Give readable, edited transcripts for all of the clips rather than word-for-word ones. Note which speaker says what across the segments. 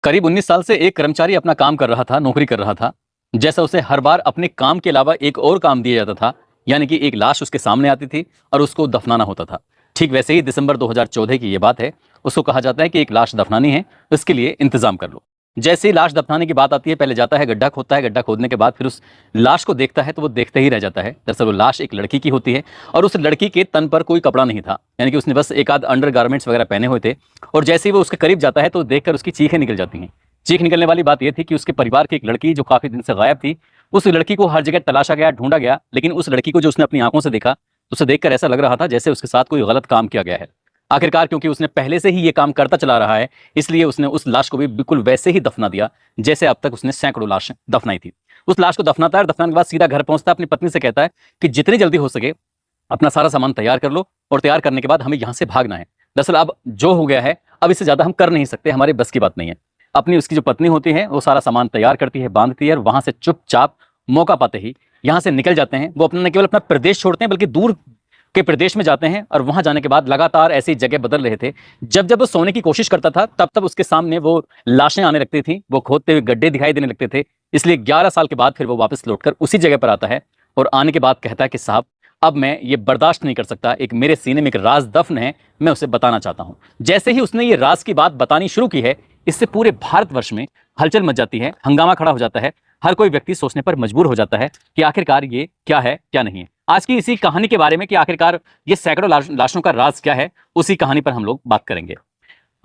Speaker 1: करीब 19 साल से एक कर्मचारी अपना काम कर रहा था, नौकरी कर रहा था। जैसा उसे हर बार अपने काम के अलावा एक और काम दिया जाता था, यानी कि एक लाश उसके सामने आती थी और उसको दफनाना होता था। ठीक वैसे ही दिसंबर 2014 की ये बात है। उसको कहा जाता है कि एक लाश दफनानी है, इसके लिए इंतजाम कर लो। जैसे ही लाश दफनाने की बात आती है, पहले जाता है गड्ढा खोदता है, गड्ढा खोदने के बाद फिर उस लाश को देखता है तो वो देखते ही रह जाता है। दरअसल वो लाश एक लड़की की होती है और उस लड़की के तन पर कोई कपड़ा नहीं था, यानी कि उसने बस एक आध अंडर गारमेंट्स वगैरह पहने हुए थे। और जैसे ही वो उसके करीब जाता है तो देखकर उसकी चीखें निकल जाती हैं। चीख निकलने वाली बात यह थी कि उसके परिवार की एक लड़की जो काफी दिन से गायब थी, उस लड़की को हर जगह तलाशा गया, ढूंढा गया, लेकिन उस लड़की को जो उसने अपनी आंखों से देखा, उसे देखकर ऐसा लग रहा था जैसे उसके साथ कोई गलत काम किया गया है। आखिरकार क्योंकि उसने पहले से ही ये काम करता चला रहा है, इसलिए उसने उस लाश को भी बिल्कुल वैसे ही दफना दिया जैसे अब तक उसने सैकड़ों लाश दफनाई थी। उस लाश को दफनाता है और दफनाने के बाद सीधा घर पहुंचता है, अपनी पत्नी से कहता है कि जितनी जल्दी हो सके अपना सारा सामान तैयार कर लो और तैयार करने के बाद हमें यहां से भागना है। दरअसल अब जो हो गया है, अब इससे ज्यादा हम कर नहीं सकते, हमारे बस की बात नहीं है। अपनी उसकी जो पत्नी होती है वो सारा सामान तैयार करती है, बांधती है और वहां से चुपचाप मौका पाते ही यहां से निकल जाते हैं। वो अपना न केवल अपना प्रदेश छोड़ते हैं बल्कि दूर के प्रदेश में जाते हैं और वहां जाने के बाद लगातार ऐसी जगह बदल रहे थे। जब जब वो सोने की कोशिश करता था तब तब उसके सामने वो लाशें आने लगती थी, वो खोदते हुए गड्ढे दिखाई देने लगते थे। इसलिए 11 साल के बाद फिर वो वापस लौटकर उसी जगह पर आता है और आने के बाद कहता है कि साहब अब मैं ये बर्दाश्त नहीं कर सकता, एक मेरे सीने में एक राज दफन है, मैं उसे बताना चाहता हूं। जैसे ही उसने ये राज की बात बतानी शुरू की है, इससे पूरे भारतवर्ष में हलचल मच जाती है, हंगामा खड़ा हो जाता है। हर कोई व्यक्ति सोचने पर मजबूर हो जाता है कि आखिरकार ये क्या है क्या नहीं है। आज की इसी कहानी के बारे में कि आखिरकार ये सैकड़ों लाशों का राज क्या है, उसी कहानी पर हम लोग बात करेंगे।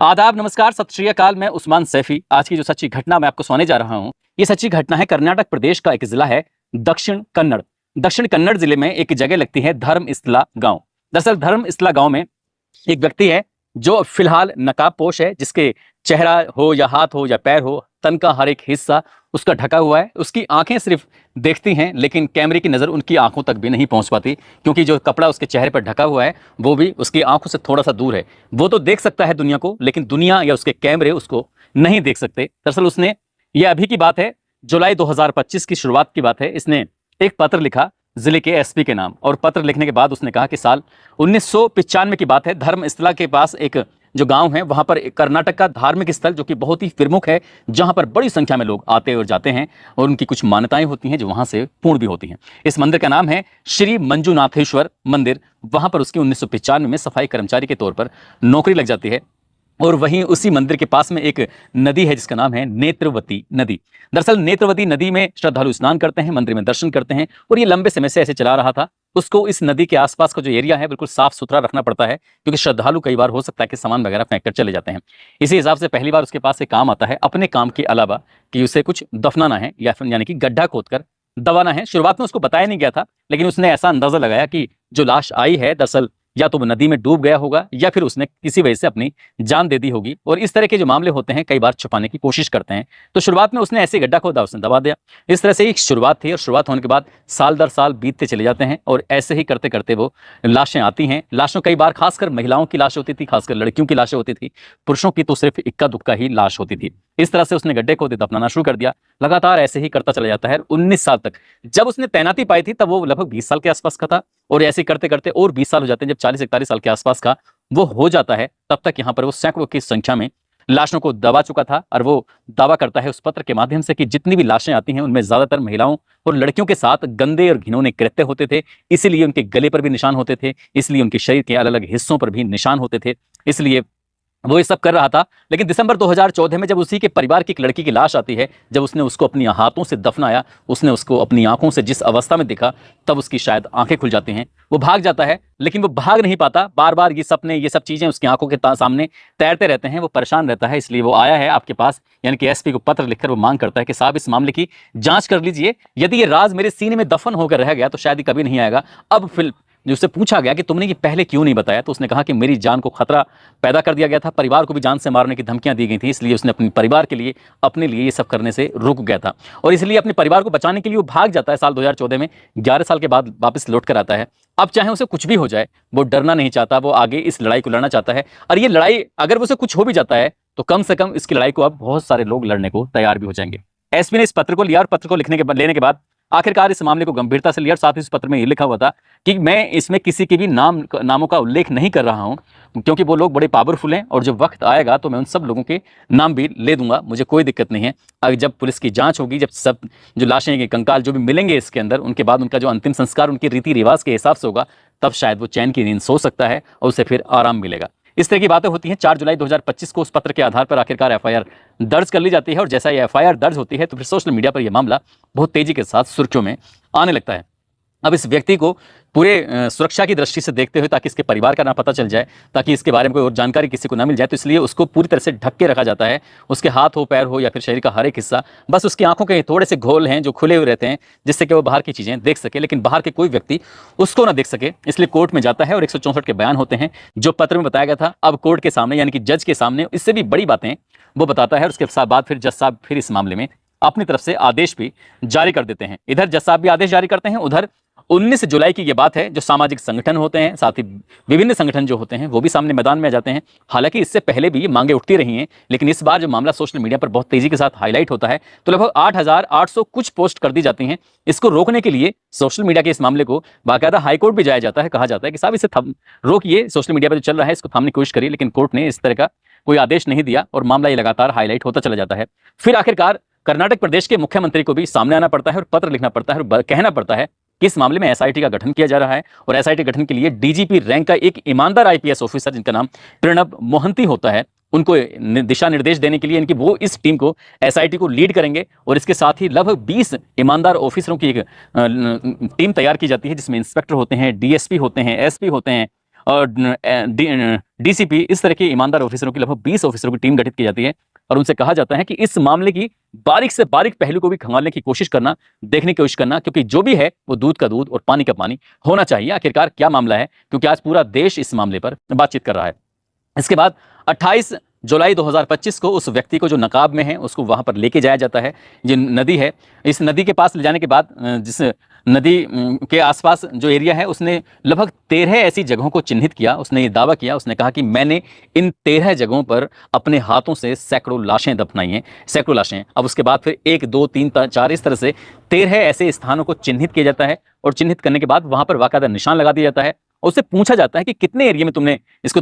Speaker 1: आदाब, नमस्कार, सत श्री अकाल। मैं उस्मान सैफी। आज की जो सच्ची घटना मैं आपको सुनाने जा रहा हूं, ये सच्ची घटना है कर्नाटक प्रदेश का एक जिला है दक्षिण कन्नड़। दक्षिण कन्नड़ जिले में एक जगह लगती है धर्मस्थला गांव। दरअसल धर्मस्थला गांव में एक व्यक्ति है जो फिलहाल नकाबपोश है, जिसके चेहरा हो या हाथ हो या पैर हो, तन का हर एक हिस्सा उसका ढका हुआ है। उसकी आंखें सिर्फ देखती हैं, लेकिन कैमरे की नज़र उनकी आंखों तक भी नहीं पहुंच पाती, क्योंकि जो कपड़ा उसके चेहरे पर ढका हुआ है वो भी उसकी आंखों से थोड़ा सा दूर है। वो तो देख सकता है दुनिया को, लेकिन दुनिया या उसके कैमरे उसको नहीं देख सकते। दरअसल उसने, ये अभी की बात है, जुलाई 2025 की शुरुआत की बात है, इसने एक पत्र लिखा जिले के एसपी के नाम। और पत्र लिखने के बाद उसने कहा कि साल 1995 की बात है, धर्मस्थला के पास एक जो गांव है, वहां पर कर्नाटक का धार्मिक स्थल जो कि बहुत ही प्रमुख है, जहां पर बड़ी संख्या में लोग आते और जाते हैं और उनकी कुछ मान्यताएं होती हैं जो वहां से पूर्ण भी होती हैं। इस मंदिर का नाम है श्री मंजुनाथेश्वर मंदिर। वहां पर उसकी 1995 में सफाई कर्मचारी के तौर पर नौकरी लग जाती है। और वहीं उसी मंदिर के पास में एक नदी है जिसका नाम है नेत्रवती नदी। दरअसल नेत्रवती नदी में श्रद्धालु स्नान करते हैं, मंदिर में दर्शन करते हैं, और ये लंबे समय से ऐसे चला रहा था। उसको इस नदी के आसपास का जो एरिया है बिल्कुल साफ सुथरा रखना पड़ता है, क्योंकि श्रद्धालु कई बार हो सकता है कि सामान वगैरह फेंक कर चले जाते हैं। इसी हिसाब से पहली बार उसके पास एक काम आता है, अपने काम के अलावा, कि उसे कुछ दफनाना है या फिर यानी कि गड्ढा खोदकर दबाना है। शुरुआत में उसको बताया नहीं गया था, लेकिन उसने ऐसा अंदाजा लगाया कि जो लाश आई है दरअसल या तो वो नदी में डूब गया होगा या फिर उसने किसी वजह से अपनी जान दे दी होगी। और इस तरह के जो मामले होते हैं कई बार छुपाने की कोशिश करते हैं। तो शुरुआत में उसने ऐसे गड्ढा खोदा, उसने दबा दिया। इस तरह से एक शुरुआत थी, और शुरुआत होने के बाद साल दर साल बीतते चले जाते हैं और ऐसे ही करते करते वो लाशें आती हैं। लाशों कई बार खासकर महिलाओं की लाश होती थी, खासकर लड़कियों की लाशें होती थी, पुरुषों की तो सिर्फ इक्का दुक्का ही लाश होती थी। इस तरह से उसने गड्ढे खोदे, दफनाना शुरू कर दिया। लगातार ऐसे ही करता चला जाता है 19 साल तक। जब उसने तैनाती पाई थी तब वो लगभग 20 साल के आसपास का था, और ऐसे करते करते और 20 साल हो जाते हैं। जब 40-41 साल के आसपास का वो हो जाता है, तब तक यहाँ पर वो सैकड़ों की संख्या में लाशों को दबा चुका था। और वो दावा करता है उस पत्र के माध्यम से कि जितनी भी लाशें आती हैं उनमें ज्यादातर महिलाओं और लड़कियों के साथ गंदे और घिनौने कृत्य होते थे। इसीलिए उनके गले पर भी निशान होते थे, इसलिए उनके शरीर के अलग अलग हिस्सों पर भी निशान होते थे, इसलिए वो ये सब कर रहा था। लेकिन दिसंबर 2014 में जब उसी के परिवार की एक लड़की की लाश आती है, जब उसने उसको अपनी हाथों से दफनाया, उसने उसको अपनी आंखों से जिस अवस्था में देखा, तब उसकी शायद आंखें खुल जाती हैं। वो भाग जाता है, लेकिन वो भाग नहीं पाता। बार बार ये सपने, ये सब चीजें उसकी आंखों के सामने तैरते रहते हैं। वो परेशान रहता है, इसलिए वो आया है आपके पास, यानी कि एसपी को पत्र लिखकर वो मांग करता है कि साहब इस मामले की जांच कर लीजिए। यदि ये राज मेरे सीने में दफन होकर रह गया तो शायद ही कभी नहीं आएगा। अब फिर उससे पूछा गया कि तुमने ये पहले क्यों नहीं बताया, तो उसने कहा कि मेरी जान को खतरा पैदा कर दिया गया था, परिवार को भी जान से मारने की धमकियां दी गई थी, इसलिए उसने अपने परिवार के लिए, अपने लिए ये सब करने से रुक गया था। और इसलिए अपने परिवार को बचाने के लिए वो भाग जाता है। साल 2014 में 11 साल के बाद वापस लौट कर आता है। अब चाहे उसे कुछ भी हो जाए, वो डरना नहीं चाहता, वो आगे इस लड़ाई को लड़ना चाहता है। और ये लड़ाई अगर उसे कुछ हो भी जाता है तो कम से कम इसकी लड़ाई को अब बहुत सारे लोग लड़ने को तैयार भी हो जाएंगे। एसपी ने इस पत्र को लिया और पत्र को लेने के बाद आखिरकार इस मामले को गंभीरता से लिया। साथ ही इस पत्र में ये लिखा हुआ था कि मैं इसमें किसी के भी नामों का उल्लेख नहीं कर रहा हूं, क्योंकि वो लोग बड़े पावरफुल हैं और जब वक्त आएगा तो मैं उन सब लोगों के नाम भी ले दूंगा, मुझे कोई दिक्कत नहीं है। अगर जब पुलिस की जांच होगी, जब सब जो लाशें के कंकाल जो भी मिलेंगे इसके अंदर, उनके बाद उनका जो अंतिम संस्कार उनके रीति रिवाज के हिसाब से होगा, तब शायद वो चैन की नींद सो सकता है और उसे फिर आराम मिलेगा। इस तरह की बातें होती हैं। 4 जुलाई 2025 को उस पत्र के आधार पर आखिरकार एफआईआर दर्ज कर ली जाती है और जैसा ये एफआईआर दर्ज होती है तो फिर सोशल मीडिया पर यह मामला बहुत तेजी के साथ सुर्खियों में आने लगता है। अब इस व्यक्ति को पूरे सुरक्षा की दृष्टि से देखते हुए, ताकि इसके परिवार का ना पता चल जाए, ताकि इसके बारे में कोई और जानकारी किसी को ना मिल जाए, तो इसलिए उसको पूरी तरह से ढक के रखा जाता है। उसके हाथ हो, पैर हो या फिर शरीर का हर एक हिस्सा, बस उसकी आंखों के थोड़े से घोल हैं जो खुले हुए रहते हैं, जिससे कि वो बाहर की चीज़ें देख सके, लेकिन बाहर के कोई व्यक्ति उसको ना देख सके। इसलिए कोर्ट में जाता है और 164 के बयान होते हैं जो पत्र में बताया गया था। अब कोर्ट के सामने यानी कि जज के सामने इससे भी बड़ी बातें वो बताता है। उसके बाद फिर जज साहब फिर इस मामले में अपनी तरफ से आदेश भी जारी कर देते हैं। इधर जज साहब भी आदेश जारी करते हैं, उधर 19 जुलाई की ये बात है, जो सामाजिक संगठन होते हैं, साथ ही विभिन्न संगठन जो होते हैं वो भी सामने मैदान में आ जाते हैं। हालांकि इससे पहले भी ये मांगे उठती रही हैं, लेकिन इस बार जो मामला सोशल मीडिया पर बहुत तेजी के साथ हाईलाइट होता है तो लगभग 8,800 कुछ पोस्ट कर दी जाती हैं। इसको रोकने के लिए सोशल मीडिया के इस मामले को बाकायदा हाईकोर्ट भी जाया जाता है। कहा जाता है कि साहब इसे रोकिए, सोशल मीडिया पर जो चल रहा है इसको थामने की कोशिश करिए, लेकिन कोर्ट ने इस तरह का कोई आदेश नहीं दिया और मामला ये लगातार हाईलाइट होता चला जाता है। फिर आखिरकार कर्नाटक प्रदेश के मुख्यमंत्री को भी सामने आना पड़ता है और पत्र लिखना पड़ता है और कहना पड़ता है कि इस मामले में एसआईटी का गठन किया जा रहा है और एसआईटी गठन के लिए डीजीपी रैंक का एक ईमानदार आईपीएस ऑफिसर जिनका नाम प्रणब मोहंती होता है, उनको दिशा निर्देश देने के लिए इनकी वो इस टीम को एसआईटी को लीड करेंगे। और इसके साथ ही लगभग 20 ईमानदार ऑफिसरों की एक टीम तैयार की जाती है, जिसमें इंस्पेक्टर होते हैं, डीएसपी होते हैं, एसपी होते हैं और डीसीपी, इस तरह के ईमानदार ऑफिसरों की लगभग 20 ऑफिसरों की टीम गठित की जाती है। और उनसे कहा जाता है कि इस मामले की बारीक से बारीक पहलू को भी खंगालने की कोशिश करना, देखने की कोशिश करना, क्योंकि जो भी है वो दूध का दूध और पानी का पानी होना चाहिए। आखिरकार क्या मामला है, क्योंकि आज पूरा देश इस मामले पर बातचीत कर रहा है। इसके बाद 28 जुलाई 2025 को उस व्यक्ति को जो नकाब में है उसको वहां पर लेके जाया जाता है। जो नदी है, इस नदी के पास ले जाने के बाद जिस नदी के आसपास जो एरिया है उसने लगभग 13 ऐसी जगहों को चिन्हित किया। उसने ये दावा किया, उसने कहा कि मैंने इन 13 जगहों पर अपने हाथों से सैकड़ों लाशें दफनाई हैं, सैकड़ों लाशें। अब उसके बाद फिर 1, 2, 3, 4 इस तरह से 13 ऐसे स्थानों को चिन्हित किया जाता है और चिन्हित करने के बाद वहां पर बाकायदा निशान लगा दिया जाता है। उससे पूछा जाता है कि कितने एरिया में तुमने इसको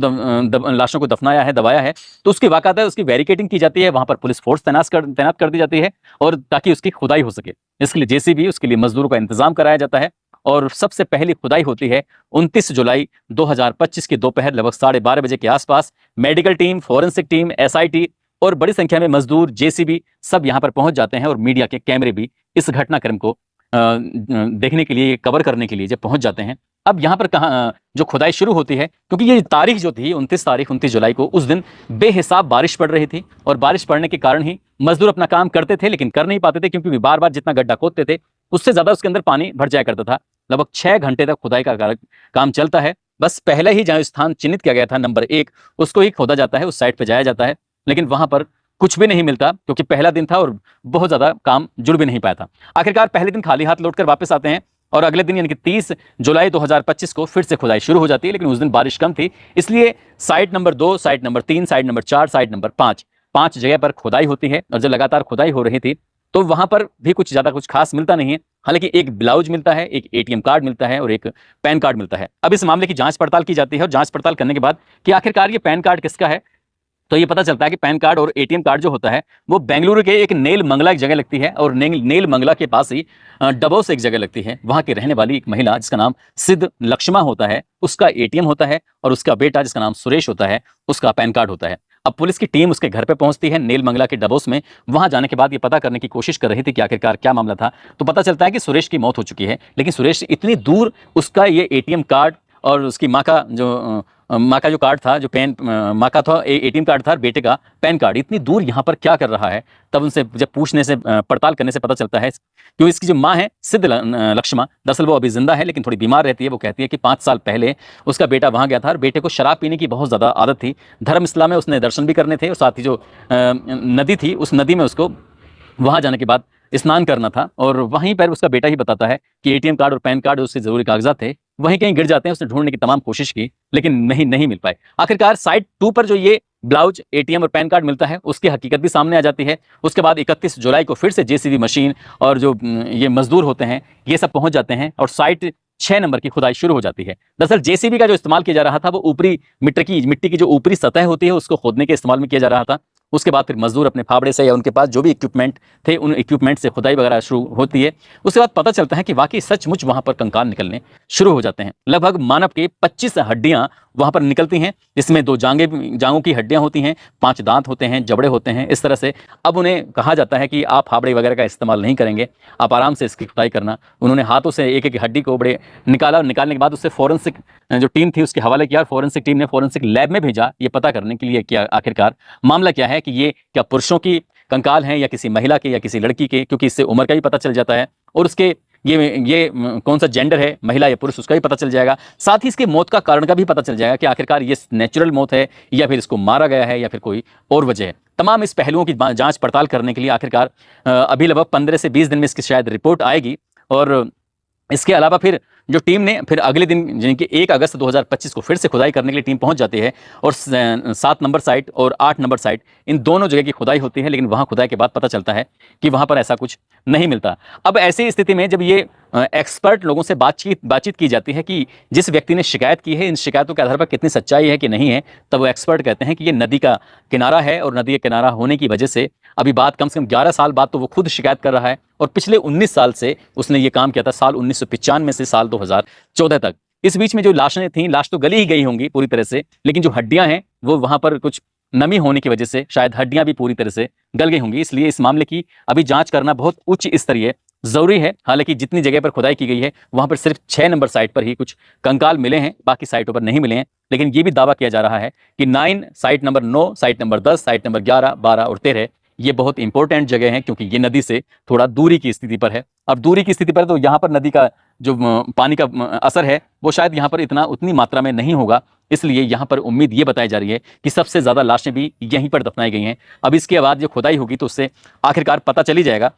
Speaker 1: लाशों को दफनाया है, दबाया है, तो उसकी बाकायदा उसकी बैरिकेडिंग की जाती है। वहां पर पुलिस फोर्स तैनात कर दी जाती है और ताकि उसकी खुदाई हो सके। इसके लिए जेसीबी, उसके लिए मजदूरों का इंतजाम कराया जाता है और सबसे पहली खुदाई होती है 29 जुलाई 2025 की दोपहर लगभग 12:30 बजे के आसपास। Medical team, forensic team, SIT और बड़ी संख्या में मजदूर, जेसीबी सब यहाँ पर पहुंच जाते हैं और मीडिया के कैमरे भी इस घटनाक्रम को देखने के लिए, कवर करने के लिए जब पहुंच जाते हैं। अब यहाँ पर कहाँ जो खुदाई शुरू होती है, क्योंकि ये तारीख जो थी 29 जुलाई को, उस दिन बेहिसाब बारिश पड़ रही थी और बारिश पड़ने के कारण ही मजदूर अपना काम करते थे, लेकिन कर नहीं पाते थे क्योंकि बार बार जितना गड्ढा खोदते थे उससे ज्यादा उसके अंदर पानी भर जाया करता था। लगभग 6 घंटे तक खुदाई का काम चलता है। बस पहले ही जहाँ स्थान चिन्हित किया गया था नंबर 1, उसको ही खोदा जाता है, उस साइड पर जाया जाता है, लेकिन वहां पर कुछ भी नहीं मिलता क्योंकि पहला दिन था और बहुत ज्यादा काम जुड़ भी नहीं पाया था। आखिरकार पहले दिन खाली हाथ लौटकर वापस आते हैं और अगले दिन यानी कि 30 जुलाई 2025 को फिर से खुदाई शुरू हो जाती है, लेकिन उस दिन बारिश कम थी, इसलिए site number 2, site number 3, site number 4, site number 5 जगह पर खुदाई होती है। और जब लगातार खुदाई हो रही थी तो वहां पर भी कुछ ज्यादा कुछ खास मिलता नहीं है। हालांकि एक ब्लाउज मिलता है, एक एटीएम कार्ड मिलता है और एक पैन कार्ड मिलता है। अब इस मामले की जांच पड़ताल की जाती है और जांच पड़ताल करने के बाद कि आखिरकार ये पैन कार्ड किसका है, तो ये पता चलता है कि पैन कार्ड और एटीएम कार्ड जो होता है वो बेंगलुरु के एक नेल मंगला एक जगह लगती है और नेल मंगला के पास ही डबो से एक जगह लगती है। वहां की रहने वाली एक महिला जिसका नाम सिद्ध लक्ष्मा होता है, उसका एटीएम होता है और उसका बेटा जिसका नाम सुरेश होता है, उसका पैन कार्ड होता है। अब पुलिस की टीम उसके घर पे पहुंचती है नेल मंगला के डबोस में। वहां जाने के बाद ये पता करने की कोशिश कर रही थी कि आखिरकार क्या मामला था, तो पता चलता है कि सुरेश की मौत हो चुकी है। लेकिन सुरेश इतनी दूर उसका ये एटीएम कार्ड और उसकी माँ का जो कार्ड था, जो माँ का था एटीएम कार्ड था, बेटे का पैन कार्ड, इतनी दूर यहाँ पर क्या कर रहा है। तब उनसे जब पूछने से, पड़ताल करने से पता चलता है क्यों इसकी जो माँ है सिद्ध लक्ष्मा, दरअसल वो अभी जिंदा है लेकिन थोड़ी बीमार रहती है। वो कहती है कि 5 साल पहले उसका बेटा वहाँ गया था और बेटे को शराब पीने की बहुत ज़्यादा आदत थी। धर्मशाला में उसने दर्शन भी करने थे और साथ ही जो नदी थी उस नदी में उसको वहाँ जाने के बाद स्नान करना था और वहीं पर उसका बेटा ही बताता है कि एटीएम कार्ड और पैन कार्ड उसके जरूरी कागजात थे, वहीं कहीं गिर जाते हैं। उसने ढूंढने की तमाम कोशिश की लेकिन नहीं मिल पाए। आखिरकार साइट 2 पर जो ये ब्लाउज, एटीएम और पैन कार्ड मिलता है उसकी हकीकत भी सामने आ जाती है। उसके बाद 31 जुलाई को फिर से जेसीबी मशीन और जो ये मजदूर होते हैं ये सब पहुंच जाते हैं और साइट 6 नंबर की खुदाई शुरू हो जाती है। दरअसल जेसीबी का जो इस्तेमाल किया जा रहा था वो ऊपरी मिट्टी की जो ऊपरी सतह होती है उसको खोदने के इस्तेमाल में किया जा रहा था। उसके बाद फिर मजदूर अपने फावड़े से या उनके पास जो भी इक्विपमेंट थे उन इक्विपमेंट से खुदाई वगैरह शुरू होती है। उसके बाद पता चलता है कि वाकई सचमुच वहां पर कंकाल निकलने शुरू हो जाते हैं। लगभग मानव के 25 हड्डियां वहां पर निकलती हैं, जिसमें 2 जांघों की हड्डियां होती हैं, 5 दांत होते हैं, जबड़े होते हैं। इस तरह से अब उन्हें कहा जाता है कि आप फावड़े वगैरह का इस्तेमाल नहीं करेंगे, आप आराम से इसकी खुदाई करना। उन्होंने हाथों से एक एक हड्डी को बड़े निकाला और निकालने के बाद उससे फॉरेंसिक जो टीम थी उसके हवाले किया। फॉरेंसिक टीम ने फॉरेंसिक लैब में भेजा ये पता करने के लिए कि आखिरकार मामला क्या है, कि ये क्या पुरुषों की कंकाल हैं या किसी महिला के या किसी लड़की के, क्योंकि इससे उम्र का भी पता चल जाता है और उसके ये कौन सा जेंडर है, महिला या पुरुष, उसका भी पता चल जाएगा। साथ ही इसके मौत का कारण का भी पता चल जाएगा कि आखिरकार ये नेचुरल मौत है या फिर इसको मारा गया है या फिर कोई और वजह है। तमाम इस पहलुओं की जांच पड़ताल करने के लिए आखिरकार अभी लगभग 15 से 20 दिन में इसकी शायद रिपोर्ट आएगी। और इसके अलावा फिर जो टीम ने फिर अगले दिन यानी कि 1 अगस्त 2025 को फिर से खुदाई करने के लिए टीम पहुंच जाती है और 7 नंबर साइट और 8 नंबर साइट इन दोनों जगह की खुदाई होती है, लेकिन वहां खुदाई के बाद पता चलता है कि वहां पर ऐसा कुछ नहीं मिलता। अब ऐसी स्थिति में जब ये एक्सपर्ट लोगों से बातचीत की जाती है कि जिस व्यक्ति ने शिकायत की है इन शिकायतों के आधार पर कितनी सच्चाई है कि नहीं है, तब वो एक्सपर्ट कहते हैं कि ये नदी का किनारा है और नदी का किनारा होने की वजह से अभी बात कम से कम 11 साल बाद तो वो खुद शिकायत कर रहा है और पिछले 19 साल से उसने ये काम किया था, साल 1995 से साल 2014 तक। इस बीच में जो लाशें थीं, लाश तो गली ही गई होंगी पूरी तरह से, लेकिन जो हड्डियां हैं वो वहां पर कुछ नमी होने की वजह से शायद हड्डियां भी पूरी तरह से गल गई होंगी। इसलिए इस मामले की अभी जांच करना बहुत उच्च स्तरीय जरूरी है। हालांकि जितनी जगह पर खुदाई की गई है वहां पर सिर्फ 6 नंबर साइट पर ही कुछ कंकाल मिले हैं, बाकी साइटों पर नहीं मिले हैं। लेकिन ये भी दावा किया जा रहा है कि 9 site number 9, site number 10, site number 11, 12 और 13 ये बहुत इंपॉर्टेंट जगह हैं, क्योंकि ये नदी से थोड़ा दूरी की स्थिति पर है। अब दूरी की स्थिति पर तो यहाँ पर नदी का जो पानी का असर है वो शायद यहाँ पर उतनी मात्रा में नहीं होगा। इसलिए यहाँ पर उम्मीद ये बताई जा रही है कि सबसे ज़्यादा लाशें भी यहीं पर दफनाई गई हैं। अब इसके बाद जो खुदाई होगी तो उससे आखिरकार पता चल ही जाएगा।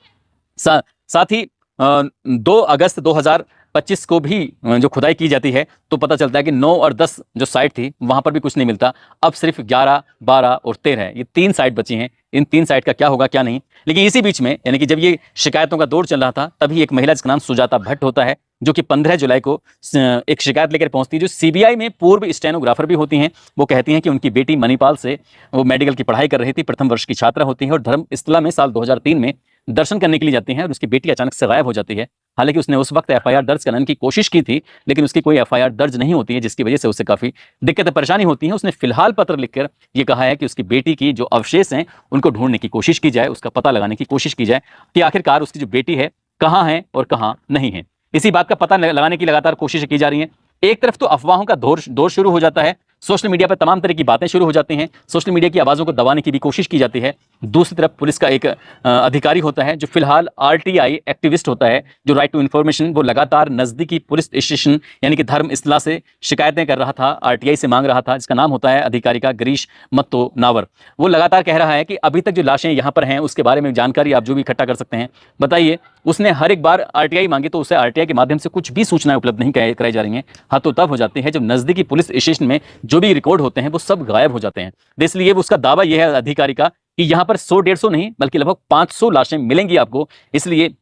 Speaker 1: साथ ही 2 अगस्त 2025 को भी जो खुदाई की जाती है तो पता चलता है कि 9 और 10 जो साइट थी वहां पर भी कुछ नहीं मिलता। अब सिर्फ 11, 12 और 13 ये 3 साइट बची हैं। इन 3 साइट का क्या होगा क्या नहीं। लेकिन इसी बीच में यानी कि जब ये शिकायतों का दौर चल रहा था तभी एक महिला जिसका नाम सुजाता भट्ट होता है, जो कि 15 जुलाई को एक शिकायत लेकर पहुंचती है, जो सीबीआई में पूर्व स्टेनोग्राफर भी होती हैं। वो कहती हैं कि उनकी बेटी मणिपाल से वो मेडिकल की पढ़ाई कर रही थी, प्रथम वर्ष की छात्रा होती है और धर्मस्थला में साल 2003 में दर्शन करने के लिए जाती हैं और उसकी बेटी अचानक से गायब हो जाती है। हालांकि उसने उस वक्त एफआईआर दर्ज कराने की कोशिश की थी, लेकिन उसकी कोई एफआईआर दर्ज नहीं होती है, जिसकी वजह से उसे काफी दिक्कत परेशानी होती है। उसने फिलहाल पत्र लिखकर यह कहा है कि उसकी बेटी की जो अवशेष हैं उनको ढूंढने की कोशिश की जाए, उसका पता लगाने की कोशिश की जाए कि आखिरकार उसकी जो बेटी है कहाँ है और कहाँ नहीं है। इसी बात का पता लगाने की लगातार कोशिश की जा रही है। एक तरफ तो अफवाहों का दौर शुरू हो जाता है, सोशल मीडिया पर तमाम तरह की बातें शुरू हो जाती हैं, सोशल मीडिया की आवाज़ों को दबाने की भी कोशिश की जाती है। दूसरी तरफ पुलिस का एक अधिकारी होता है जो फिलहाल आरटीआई एक्टिविस्ट होता है, जो राइट टू इन्फॉर्मेशन, वो लगातार नज़दीकी पुलिस स्टेशन यानी कि धर्मस्थला से शिकायतें कर रहा था, आरटीआई से मांग रहा था, जिसका नाम होता है अधिकारी का गिरीश मत्तो नावर। वो लगातार कह रहा है कि अभी तक जो लाशें यहाँ पर हैं उसके बारे में जानकारी आप जो भी इकट्ठा कर सकते हैं बताइए। उसने हर एक बार आरटीआई मांगी तो उसे आरटीआई के माध्यम से कुछ भी सूचनाएं उपलब्ध नहीं कराई जा रही हैं। हाँ, तो तब हो जाती है जब नज़दीकी पुलिस स्टेशन में जो भी रिकॉर्ड होते हैं वो सब गायब हो जाते हैं। इसलिए उसका दावा यह है अधिकारी का कि यहाँ पर 100-150 नहीं बल्कि लगभग 500 लाशें मिलेंगी आपको। इसलिए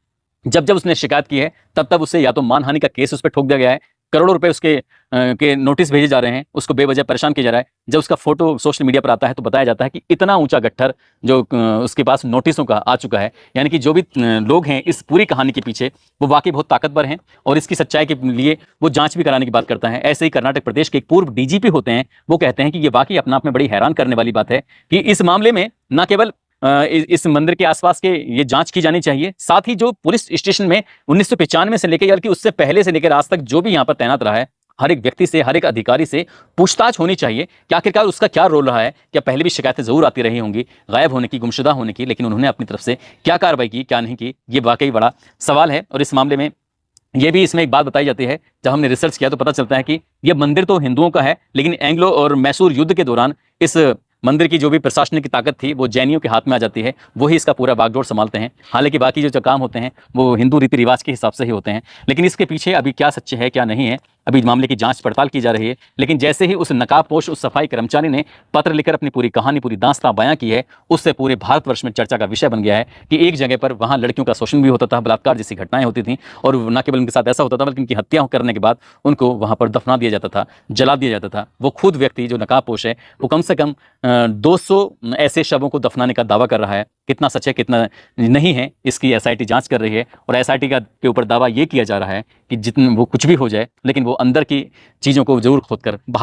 Speaker 1: जब उसने शिकायत की है तब उसे या तो मानहानि का केस उस पर ठोक दिया गया है, करोड़ों रुपए उसके के नोटिस भेजे जा रहे हैं, उसको बेवजह परेशान किया जा रहा है। जब उसका फोटो सोशल मीडिया पर आता है तो बताया जाता है कि इतना ऊंचा गट्ठर जो उसके पास नोटिसों का आ चुका है। यानी कि जो भी लोग हैं इस पूरी कहानी के पीछे वो वाकई बहुत ताकतवर हैं और इसकी सच्चाई के लिए वो जांच भी कराने की बात करता है। ऐसे ही कर्नाटक प्रदेश के एक पूर्व डीजीपी होते हैं, वो कहते हैं कि ये वाकई अपने आप में बड़ी हैरान करने वाली बात है कि इस मामले में न केवल इस मंदिर के आसपास के ये जांच की जानी चाहिए, साथ ही जो पुलिस स्टेशन में 1995 से लेकर बल्कि उससे पहले से लेकर आज तक जो भी यहाँ पर तैनात रहा है, हर एक व्यक्ति से, हर एक अधिकारी से पूछताछ होनी चाहिए कि आखिरकार उसका क्या रोल रहा है। क्या पहले भी शिकायतें जरूर आती रही होंगी गायब होने की, गुमशुदा होने की, लेकिन उन्होंने अपनी तरफ से क्या कार्रवाई की, क्या नहीं की, ये वाकई बड़ा सवाल है। और इस मामले में ये भी इसमें एक बात बताई जाती है, जब हमने रिसर्च किया तो पता चलता है कि यह मंदिर तो हिंदुओं का है, लेकिन एंग्लो और मैसूर युद्ध के दौरान इस मंदिर की जो भी प्रशासनिक की ताकत थी वो जैनियों के हाथ में आ जाती है, वही इसका पूरा बागडोर संभालते हैं। हालांकि बाकी जो काम होते हैं वो हिंदू रीति रिवाज के हिसाब से ही होते हैं, लेकिन इसके पीछे अभी क्या सच्चे है क्या नहीं है अभी मामले की जांच पड़ताल की जा रही है। लेकिन जैसे ही उस नकाबपोश उस सफाई कर्मचारी ने पत्र लिखकर अपनी पूरी कहानी, पूरी दास्तां बयां की है, उससे पूरे भारतवर्ष में चर्चा का विषय बन गया है कि एक जगह पर वहां लड़कियों का शोषण भी होता था, बलात्कार जैसी घटनाएं होती थी, और न केवल उनके साथ ऐसा होता था बल्कि उनकी हत्या करने के बाद उनको वहां पर दफना दिया जाता था, जला दिया जाता था। वो खुद व्यक्ति जो नकाबपोश है वो कम से कम 200 ऐसे शवों को दफनाने का दावा कर रहा है। कितना सच है कितना नहीं है इसकी एसआईटी जांच कर रही है, और एसआईटी का के ऊपर दावा ये किया जा रहा है कि जितने वो कुछ भी हो जाए लेकिन वो अंदर की चीज़ों को जरूर खोदकर बाहर